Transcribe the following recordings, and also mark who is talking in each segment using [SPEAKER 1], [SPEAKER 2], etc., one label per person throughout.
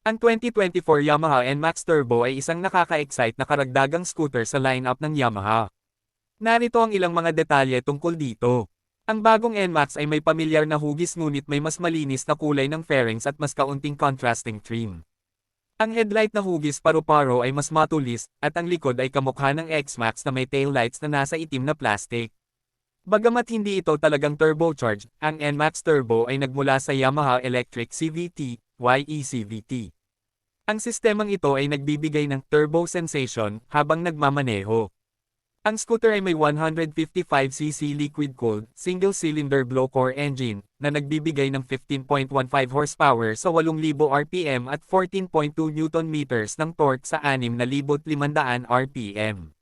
[SPEAKER 1] Ang 2024 Yamaha NMAX Turbo ay isang nakaka-excite na karagdagang scooter sa lineup ng Yamaha. Narito ang ilang mga detalye tungkol dito. Ang bagong NMAX ay may pamilyar na hugis ngunit may mas malinis na kulay ng fairings at mas kaunting contrasting trim. Ang headlight na hugis paru-paro ay mas matulis, at ang likod ay kamukha ng X-Max na may taillights na nasa itim na plastic. Bagamat hindi ito talagang turbocharged, ang NMAX Turbo ay nagmula sa Yamaha Electric CVT, YECVT. Ang sistemang ito ay nagbibigay ng turbo sensation habang nagmamaneho. Ang scooter ay may 155cc liquid-cooled, single-cylinder blow-core engine, na nagbibigay ng 15.15 horsepower sa 8,000 RPM at 14.2 Nm ng torque sa 6,500 RPM.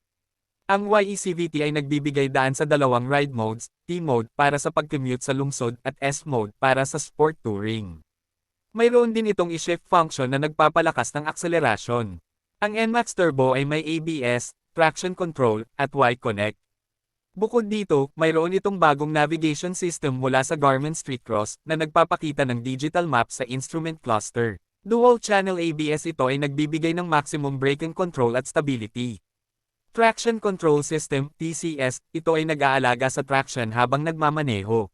[SPEAKER 1] Ang YECVT ay nagbibigay daan sa dalawang ride modes, T-mode para sa pag-commute sa lungsod at S-mode para sa sport touring. Mayroon din itong i-shift function na nagpapalakas ng akselerasyon. Ang NMAX Turbo ay may ABS, traction control, at Y-Connect. Bukod dito, mayroon itong bagong navigation system mula sa Garmin Streetcross na nagpapakita ng digital map sa instrument cluster. Dual-channel ABS ito ay nagbibigay ng maximum braking control at stability. Traction Control System, TCS, ito ay nag-aalaga sa traction habang nagmamaneho.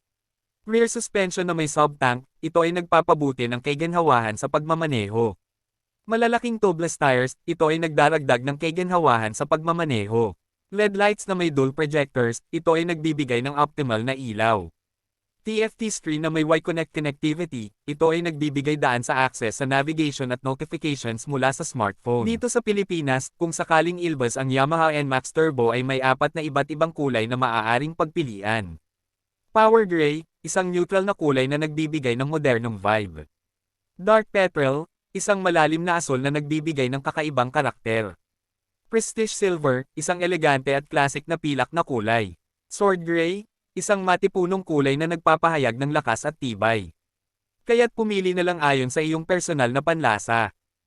[SPEAKER 1] Rear suspension na may sub-tank, ito ay nagpapabuti ng kaginhawahan sa pagmamaneho. Malalaking tubeless tires, ito ay nagdaragdag ng kaginhawahan sa pagmamaneho. LED lights na may dual projectors, ito ay nagbibigay ng optimal na ilaw. TFT screen na may Y-Connect connectivity, ito ay nagbibigay daan sa access sa navigation at notifications mula sa smartphone. Dito sa Pilipinas, kung sakaling ilbas ang Yamaha NMAX Turbo ay may 4 na iba't ibang kulay na maaaring pagpilian. Power Gray, isang neutral na kulay na nagbibigay ng modernong vibe. Dark Petrol, isang malalim na asul na nagbibigay ng kakaibang karakter. Prestige Silver, isang elegante at classic na pilak na kulay. Sword Gray, isang matipunong kulay na nagpapahayag ng lakas at tibay. Kaya't pumili na lang ayon sa iyong personal na panlasa.